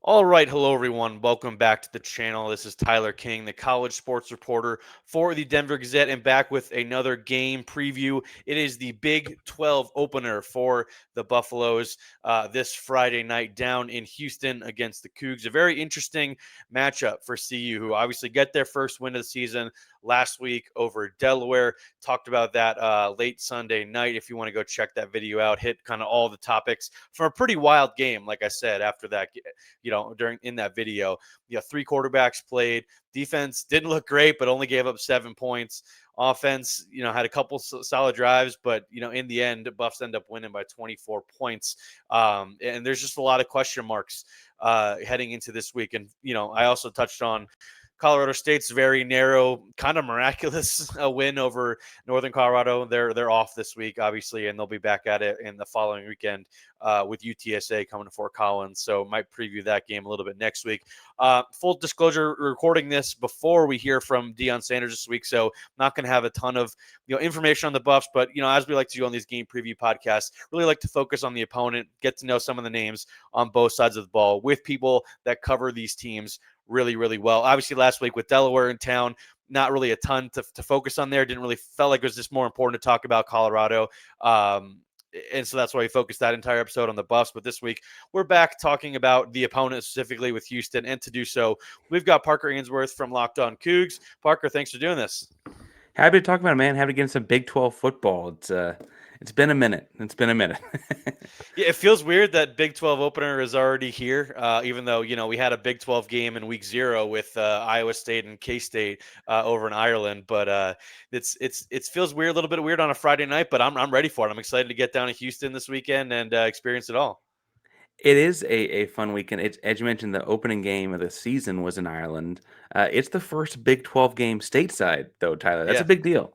All right, hello everyone. Welcome back to the channel. This is Tyler King, the college sports reporter for the Denver Gazette, and back with another game preview. It is the Big 12 opener for the Buffaloes this Friday night down in Houston against the Cougs. A very interesting matchup for CU, who obviously get their first win of the season last week over Delaware. Talked about that late Sunday night. If you want to go check that video out, hit kind of all the topics from a pretty wild game. Like I said, after that during in that video. Three quarterbacks played. Defense didn't look great, but only gave up 7 points. Offense, had a couple solid drives, but in the end, the Buffs end up winning by 24 points. And there's just a lot of question marks heading into this week. And I also touched on Colorado State's very narrow, kind of miraculous win over Northern Colorado. They're off this week, obviously, and they'll be back at it in the following weekend with UTSA coming to Fort Collins. So might preview that game a little bit next week. Full disclosure, recording this before we hear from Deion Sanders this week, so not going to have a ton of information on the Buffs. But as we like to do on these game preview podcasts, really like to focus on the opponent, get to know some of the names on both sides of the ball with people that cover these teams really, really well. Obviously, last week with Delaware in town, not really a ton to focus on there. Didn't really felt like it was just more important to talk about Colorado. And so that's why we focused that entire episode on the Buffs. But this week, we're back talking about the opponent specifically with Houston. And to do so, we've got Parker Ainsworth from Locked On Cougs. Parker, thanks for doing this. Happy to talk about it, man. Happy to get into some Big 12 football. It's been a minute. It's been a minute. Yeah, it feels weird that Big 12 opener is already here, even though, we had a Big 12 game in week 0 with Iowa State and K-State over in Ireland. But it feels weird, a little bit weird on a Friday night, but I'm ready for it. I'm excited to get down to Houston this weekend and experience it all. It is a fun weekend. As you mentioned, the opening game of the season was in Ireland. It's the first Big 12 game stateside, though, Tyler. That's a Yeah. big deal.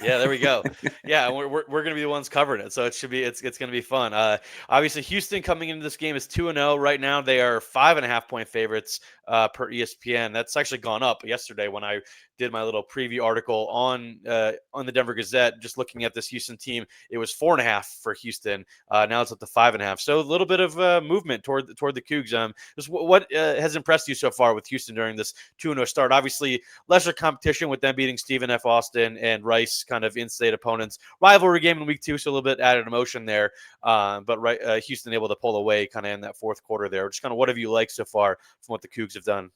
Yeah, there we go. Yeah, we're going to be the ones covering it, so it's going to be fun. Obviously, Houston coming into this game is 2-0 right now. They are 5.5 point favorites per ESPN. That's actually gone up yesterday when I did my little preview article on the Denver Gazette. Just looking at this Houston team, it was 4.5 for Houston. Now it's up to 5.5. So a little bit of movement toward the Cougs. Just what has impressed you so far with Houston during this 2-0 start? Obviously, lesser competition with them beating Stephen F. Austin and Rice, kind of in-state opponents. Rivalry game in week 2, so a little bit added emotion there. But Houston able to pull away kind of in that fourth quarter there. Just kind of what have you liked so far from what the Cougs have done?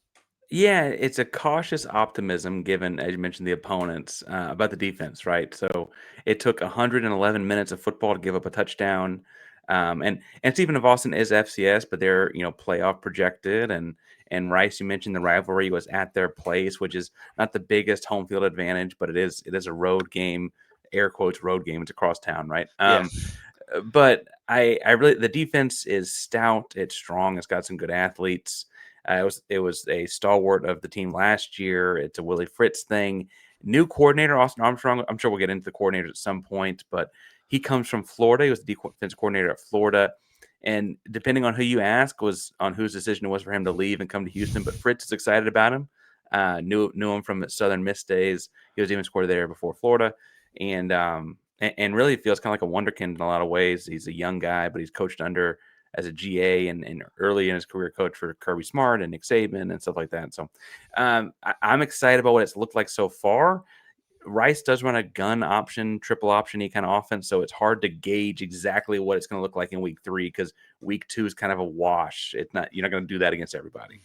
Yeah, it's a cautious optimism given, as you mentioned, the opponents about the defense, right? So it took 111 minutes of football to give up a touchdown. And Stephen F. Austin is FCS, but they're playoff projected. And Rice, you mentioned the rivalry was at their place, which is not the biggest home field advantage, but it is a road game, air quotes road game. It's across town, right? Yeah. But I really the defense is stout. It's strong. It's got some good athletes. It was a stalwart of the team last year. It's a Willie Fritz thing. New coordinator Austin Armstrong. I'm sure we'll get into the coordinators at some point, but he comes from Florida. He was the defense coordinator at Florida, and depending on who you ask, was on whose decision it was for him to leave and come to Houston. But Fritz is excited about him. Knew him from the Southern Miss days. He was defense coordinator there before Florida, and really feels kind of like a wonderkind in a lot of ways. He's a young guy, but he's coached under as a GA and early in his career coach for Kirby Smart and Nick Saban and stuff like that. So I'm excited about what it's looked like so far. Rice does run a gun option, triple option-y kind of offense, so it's hard to gauge exactly what it's going to look like in week 3 because week 2 is kind of a wash. You're not going to do that against everybody.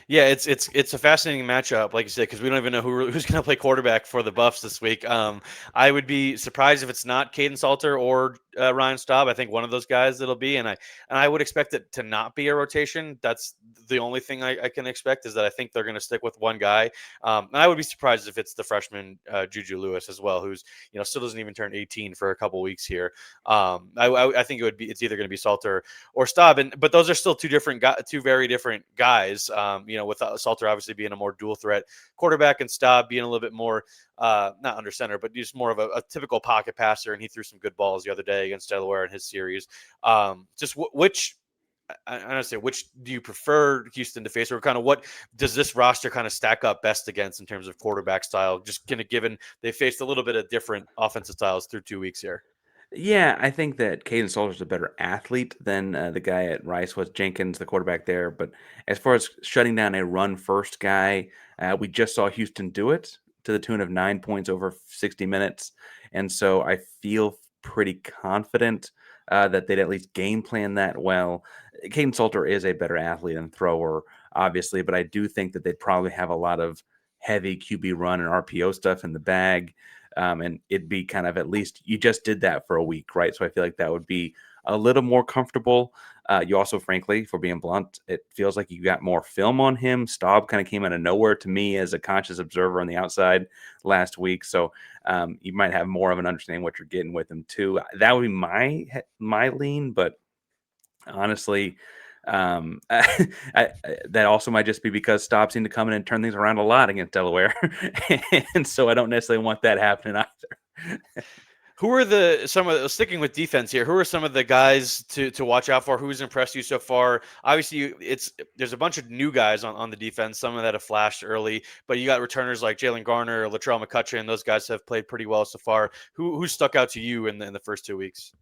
Yeah, it's a fascinating matchup, like you said, because we don't even know who's going to play quarterback for the Buffs this week. I would be surprised if it's not Kaidon Salter or Ryan Staub. I think one of those guys it'll be, and I would expect it to not be a rotation. That's the only thing I can expect is that I think they're going to stick with one guy. And I would be surprised if it's the freshman Juju Lewis as well, who's still doesn't even turn 18 for a couple weeks here. I think it's either going to be Salter or Staub, but those are still two very different guys. With Salter obviously being a more dual threat quarterback and Staub being a little bit more not under center, but just more of a typical pocket passer. And he threw some good balls the other day against Delaware in his series. Which do you prefer Houston to face, or kind of what does this roster kind of stack up best against in terms of quarterback style? Just kind of given they faced a little bit of different offensive styles through 2 weeks here. Yeah, I think that Caden Salter's a better athlete than the guy at Rice was, Jenkins, the quarterback there. But as far as shutting down a run first guy, we just saw Houston do it to the tune of 9 points over 60 minutes. And so I feel pretty confident that they'd at least game plan that well. Caden Salter is a better athlete and thrower, obviously, but I do think that they'd probably have a lot of heavy QB run and RPO stuff in the bag. And it'd be kind of, at least you just did that for a week, right? So I feel like that would be a little more comfortable. You also, frankly, for being blunt, it feels like you got more film on him. Staub kind of came out of nowhere to me as a conscious observer on the outside last week. So you might have more of an understanding what you're getting with him too. That would be my lean, but honestly, that also might just be because Staub seemed to come in and turn things around a lot against Delaware, and so I don't necessarily want that happening either. Who are sticking with defense here? Who are some of the guys to watch out for? Who's impressed you so far? Obviously, there's a bunch of new guys on the defense. Some of that have flashed early, but you got returners like Jalen Garner, Latrell McCutcheon. Those guys have played pretty well so far. Who stuck out to you in the first 2 weeks?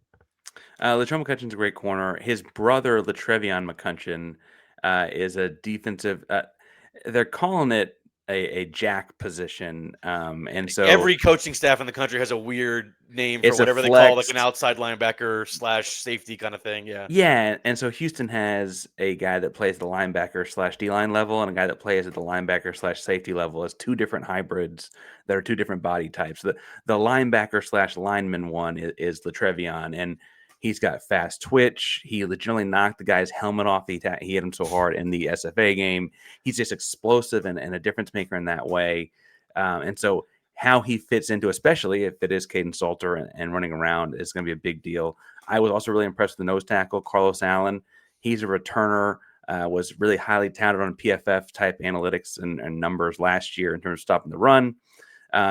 Latrell McCutcheon's a great corner. His brother, Latrevion McCutcheon, is a defensive. They're calling it a jack position, and so Every coaching staff in the country has a weird name for it's a whatever they call like flex. an outside linebacker / safety kind of thing. Yeah. Yeah, and so Houston has a guy that plays the linebacker / D line level, and a guy that plays at the linebacker / safety level as two different hybrids that are two different body types. The linebacker / lineman one is Latrevion, and he's got fast twitch. He legitimately knocked the guy's helmet off. He hit him so hard in the SFA game. He's just explosive and a difference maker in that way. And so how he fits into, especially if it is Caden Salter and running around, is going to be a big deal. I was also really impressed with the nose tackle, Carlos Allen. He's a returner, was really highly touted on PFF type analytics and numbers last year in terms of stopping the run.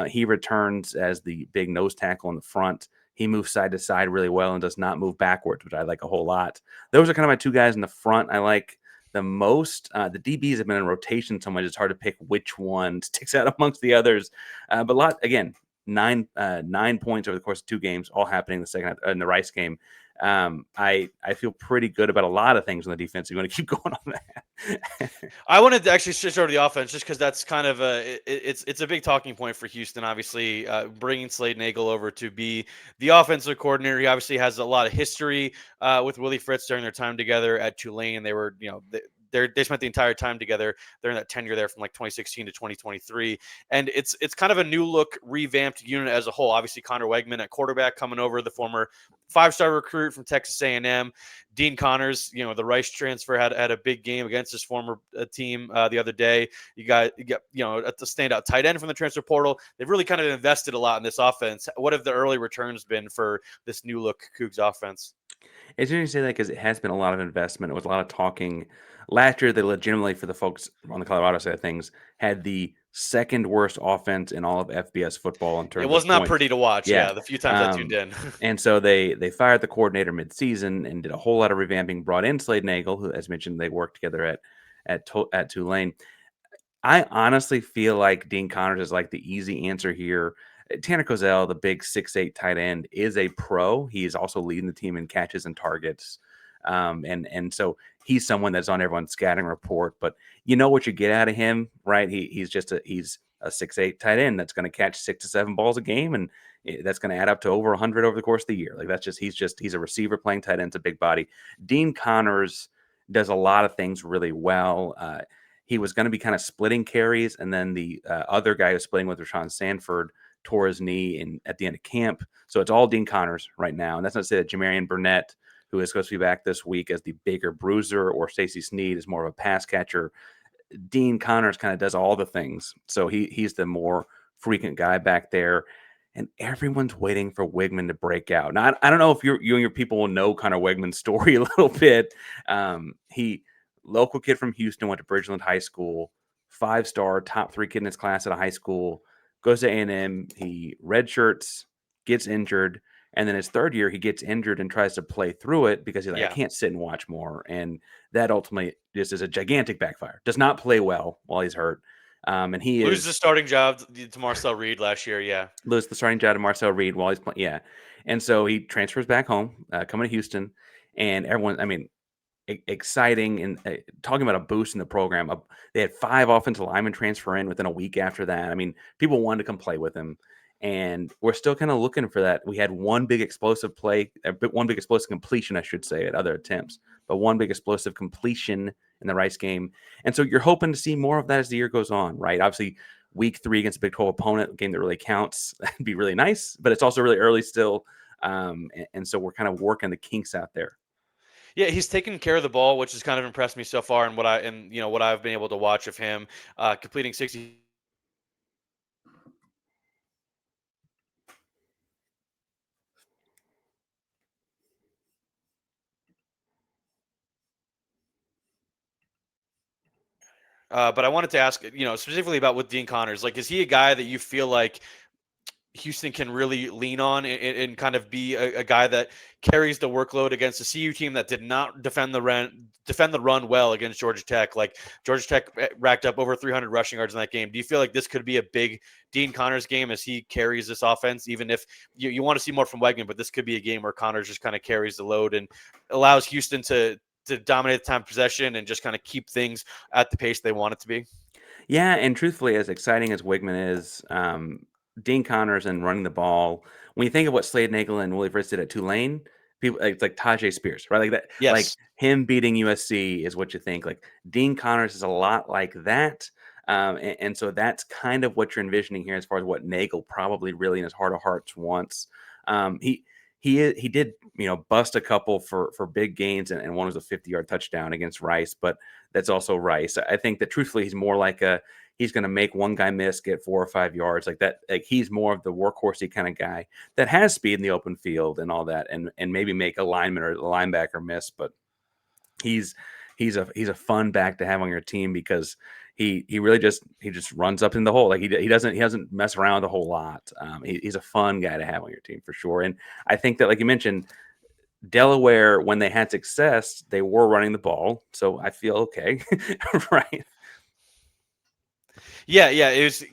He returns as the big nose tackle in the front. He moves side to side really well and does not move backwards, which I like a whole lot. Those are kind of my two guys in the front I like the most. The DBs have been in rotation so much it's hard to pick which one sticks out amongst the others. But a lot, again, 9 points over the course of 2 games, all happening in the second in the Rice game. I feel pretty good about a lot of things on the defense. You want to keep going on that? I wanted to actually switch over to the offense just because that's kind of it's a big talking point for Houston. Obviously, bringing Slade Nagel over to be the offensive coordinator, he obviously has a lot of history with Willie Fritz during their time together at Tulane. They were, they spent the entire time together during that tenure there from like 2016 to 2023, and it's kind of a new look, revamped unit as a whole. Obviously, Connor Wegman at quarterback coming over, the former 5-star recruit from Texas A&M. Dean Connors, the Rice transfer, had a big game against his former team the other day. You got at the standout tight end from the transfer portal. They've really kind of invested a lot in this offense. What have the early returns been for this new look Cougs offense? It's interesting to say that because it has been a lot of investment. It was a lot of talking. Last year, they legitimately, for the folks on the Colorado side of things, had the second worst offense in all of FBS football in It terms was of not points. pretty to watch. Yeah. Yeah, the few times I tuned in. And so they fired the coordinator midseason and did a whole lot of revamping, brought in Slade Nagel, who, as mentioned, they worked together at Tulane. I honestly feel like Dean Connors is like the easy answer here. Tanner Kozel, the big 6'8" tight end, is a pro. He is also leading the team in catches and targets. And so he's someone that's on everyone's scouting report, but you know what you get out of him, right? He's a 6'8" tight end that's going to catch 6 to 7 balls a game, and that's going to add up to over 100 over the course of the year. Like he's a receiver playing tight end, it's a big body. Dean Connors does a lot of things really well. He was going to be kind of splitting carries, and then the other guy who's splitting with Rashawn Sanford tore his knee at the end of camp. So it's all Dean Connors right now. And that's not to say that Jamarian Burnett, who is supposed to be back this week as the bigger bruiser, or Stacey Sneed is more of a pass catcher. Dean Connors kind of does all the things. So he's the more frequent guy back there. And everyone's waiting for Wigman to break out. Now, I don't know if you and your people will know Connor Wigman's story a little bit. He local kid from Houston, went to Bridgeland High School, 5-star, top 3 kid in his class at a high school, goes to A&M. He redshirts, gets injured, and then his third year, he gets injured and tries to play through it because he's like, I Yeah. can't sit and watch more. And that ultimately just is a gigantic backfire. Does not play well while he's hurt. And he Loses the is starting job to Marcel Reed last year. Yeah. lose the starting job to Marcel Reed while he's playing. Yeah. And so he transfers back home, coming to Houston, and everyone, I mean, exciting and talking about a boost in the program. They had 5 offensive linemen transfer in within a week after that. I mean, people wanted to come play with him, and we're still kind of looking for that. We had one big explosive play, one big explosive completion, I should say, at other attempts, but one big explosive completion in the Rice game. And so you're hoping to see more of that as the year goes on, right? Obviously, week 3 against a Big 12 opponent, a game that really counts, that'd be really nice, but it's also really early still. And so we're kind of working the kinks out there. Yeah, he's taken care of the ball, which has kind of impressed me so far, and what I've been able to watch of him, completing 60. But I wanted to ask, specifically about with Dean Connors. Like, is he a guy that you feel like Houston can really lean on and kind of be a guy that carries the workload against a CU team that did not defend the run well against Georgia Tech? Like, Georgia Tech racked up over 300 rushing yards in that game. Do you feel like this could be a big Dean Connors game as he carries this offense? Even if you want to see more from Wegman, but this could be a game where Connors just kind of carries the load and allows Houston to dominate the time of possession and just kind of keep things at the pace they want it to be. Yeah, and truthfully, as exciting as Wigman is, Dean Connors and running the ball. When you think of what Slade Nagel and Willie Fritz did at Tulane, people it's like Tajay Spears, right? Like that, like Yes. him beating USC is what you think. Like Dean Connors is a lot like that, and so that's kind of what you're envisioning here, as far as what Nagel probably really in his heart of hearts wants. He did bust a couple for big gains, and one was a 50-yard touchdown against Rice, but that's also Rice. I think that truthfully he's more like he's going to make one guy miss, get 4 or 5 yards like that. Like he's more of the workhorsey kind of guy that has speed in the open field and all that, and maybe make a lineman or a linebacker miss. But he's he's a fun back to have on your team because he really just runs up in the hole. Like he doesn't mess around a whole lot. He's a fun guy to have on your team for sure. And I think that, like you mentioned, Delaware, when they had success, they were running the ball. So I feel okay, right? Yeah, yeah, it was.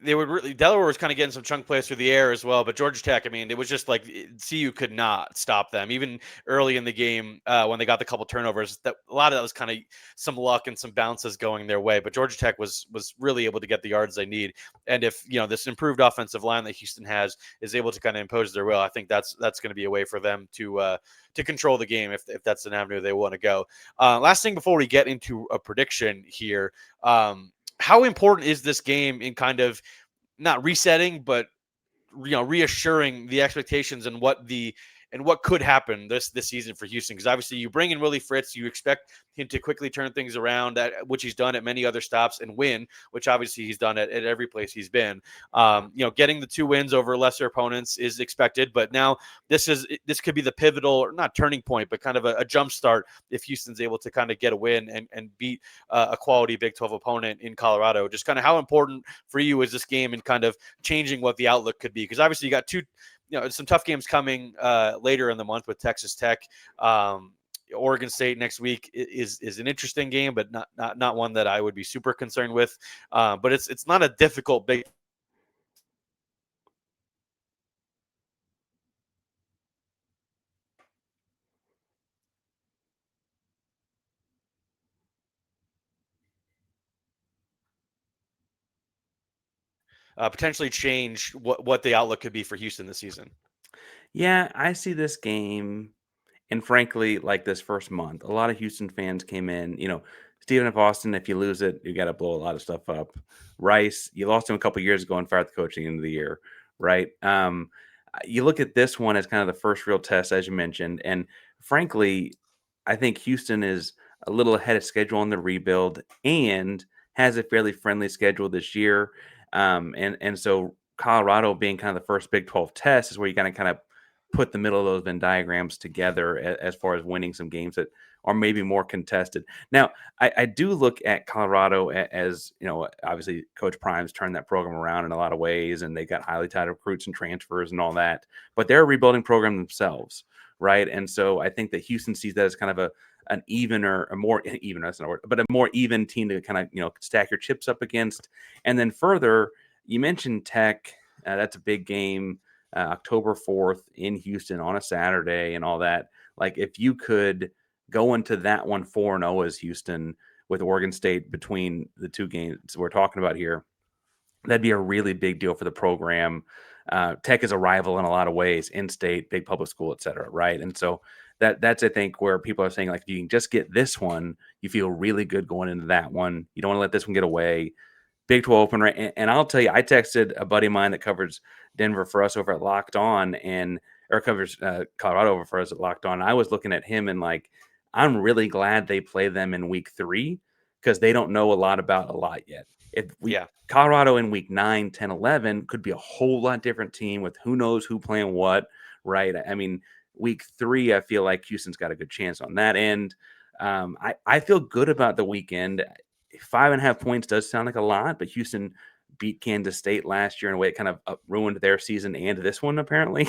They would really Delaware was kind of getting some chunk plays through the air as well, but Georgia Tech, I mean, it was just like CU could not stop them. Even early in the game, when they got the couple turnovers, that a lot of that was kind of some luck and some bounces going their way. But Georgia Tech was really able to get the yards they need. And if this improved offensive line that Houston has is able to kind of impose their will, I think that's going to be a way for them to control the game if that's an avenue they want to go. Last thing before we get into a prediction here. How important is this game in kind of not resetting, but reassuring the expectations and what could happen this season for Houston? Because obviously you bring in Willie Fritz, you expect him to quickly turn things around, which he's done at many other stops, and win, which obviously he's done at every place he's been. Getting the 2 wins over lesser opponents is expected, but now this could be the pivotal, or not turning point, but kind of a jump start if Houston's able to kind of get a win and beat a quality Big 12 opponent in Colorado. Just kind of how important for you is this game and kind of changing what the outlook could be? Because obviously you got some tough games coming later in the month with Texas Tech. Oregon State next week is an interesting game, but not one that I would be super concerned with. But it's not a difficult big. Potentially change what the outlook could be for Houston this season. Yeah, I see this game, and frankly, like this first month, a lot of Houston fans came in. Stephen F. Austin, if you lose it, you got to blow a lot of stuff up. Rice, you lost him a couple years ago and fired the coach at the end of the year, right? You look at this one as kind of the first real test, as you mentioned, and frankly, I think Houston is a little ahead of schedule on the rebuild and has a fairly friendly schedule this year. And so Colorado being kind of the first Big 12 test is where you kind of put the middle of those Venn diagrams together as far as winning some games that are maybe more contested. Now, I do look at Colorado as, obviously Coach Prime's turned that program around in a lot of ways, and they got highly touted recruits and transfers and all that, but they're a rebuilding program themselves, right? And so I think that Houston sees that as kind of an evener, a more even, that's not a word, but a more even team to kind of, stack your chips up against. And then further, you mentioned Tech. That's a big game, October 4th in Houston on a Saturday and all that. Like, if you could go into that one 4-0 as Houston with Oregon State between the two games we're talking about here, that'd be a really big deal for the program. Tech is a rival in a lot of ways, in-state, big public school, et cetera, right? And so that's, I think, where people are saying, like, if you can just get this one, you feel really good going into that one. You don't want to let this one get away. Big 12 opener. And I'll tell you, I texted a buddy of mine that covers Denver for us over at Locked On, or covers Colorado over for us at Locked On. I was looking at him and, like, I'm really glad they play them in week 3 because they don't know a lot yet. Colorado in week 9, 10, 11 could be a whole lot different team with who knows who playing what, right? I mean, week 3, I feel like Houston's got a good chance on that end. I feel good about the weekend. 5.5 points does sound like a lot, but Houston beat Kansas State last year in a way it kind of ruined their season and this one, apparently.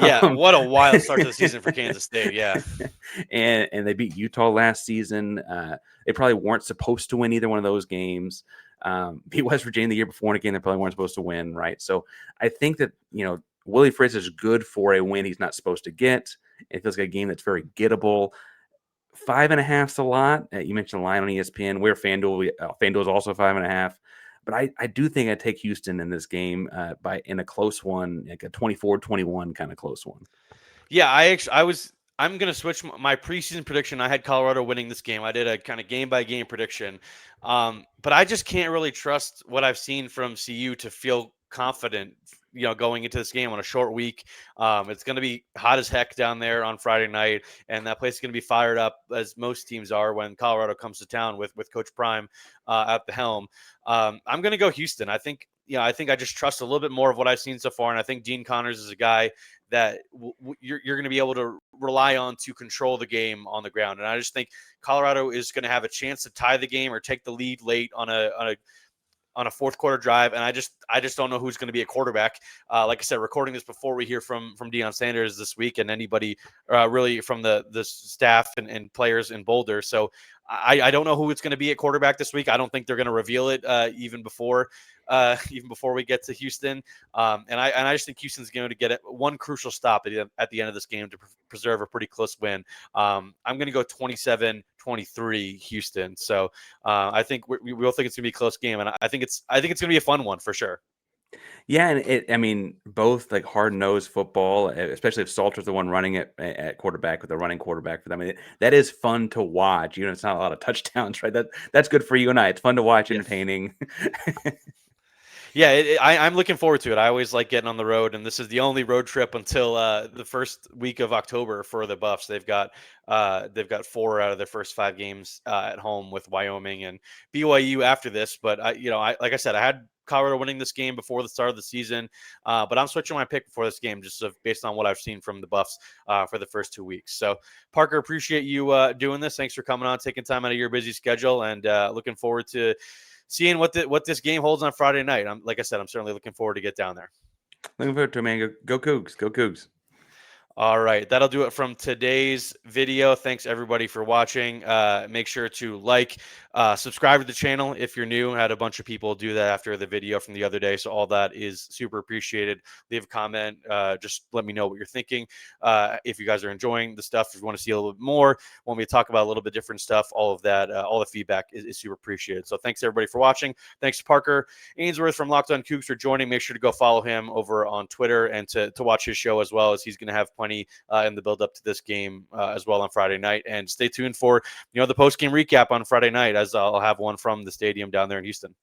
Yeah, what a wild start to the season for Kansas State, yeah. and they beat Utah last season. They probably weren't supposed to win either one of those games. Beat West Virginia the year before in a game they probably weren't supposed to win, right? So I think that, Willie Fritz is good for a win he's not supposed to get. It feels like a game that's very gettable. 5.5's a lot. You mentioned the line on ESPN. We're FanDuel. FanDuel is also 5.5. But I do think I take Houston in this game in a close one, like a 24-21 kind of close one. Yeah, I'm going to switch my preseason prediction. I had Colorado winning this game. I did a kind of game-by-game prediction. But I just can't really trust what I've seen from CU to feel confident, going into this game on a short week. It's going to be hot as heck down there on Friday night, and that place is going to be fired up, as most teams are when Colorado comes to town with Coach Prime at the helm. I'm going to go Houston. I think I just trust a little bit more of what I've seen so far, and I think Dean Connors is a guy that you're going to be able to rely on to control the game on the ground. And I just think Colorado is going to have a chance to tie the game or take the lead late on a fourth quarter drive. And I just don't know who's going to be a quarterback. Like I said, recording this before we hear from Deion Sanders this week and anybody really from the staff and players in Boulder. So I don't know who it's going to be at quarterback this week. I don't think they're going to reveal it even before we get to Houston. And I just think Houston's going to get one crucial stop at the end of this game to preserve a pretty close win. I'm going to go 27-23 Houston. So I think we will think it's going to be a close game, and I think it's going to be a fun one for sure. Yeah, and both like hard-nosed football, especially if Salter's the one running it at quarterback with a running quarterback for them. I mean, that is fun to watch. It's not a lot of touchdowns, right? That's good for you and I. It's fun to watch, entertaining. Yeah, I'm looking forward to it. I always like getting on the road, and this is the only road trip until the first week of October for the Buffs. They've got 4 out of their first 5 games at home with Wyoming and BYU after this. But like I said, I had Colorado winning this game before the start of the season, but I'm switching my pick before this game just based on what I've seen from the Buffs for the first 2 weeks. So, Parker, appreciate you doing this. Thanks for coming on, taking time out of your busy schedule, and looking forward to seeing what this game holds on Friday night. Like I said, I'm certainly looking forward to get down there. Looking forward to it, man. Go Cougs. Go Cougs. All right, that'll do it from today's video. Thanks everybody for watching. Make sure to subscribe to the channel if you're new. I had a bunch of people do that after the video from the other day, so all that is super appreciated. Leave a comment. Just let me know what you're thinking. If you guys are enjoying the stuff, if you want to see a little bit more, want me to talk about a little bit different stuff, all of that, all the feedback is super appreciated. So thanks everybody for watching. Thanks to Parker Ainsworth from Locked On Coogs for joining. Make sure to go follow him over on Twitter and to watch his show as well, as he's going to have plenty in the build up to this game as well on Friday night. And stay tuned for the post game recap on Friday night, as I'll have one from the stadium down there in Houston.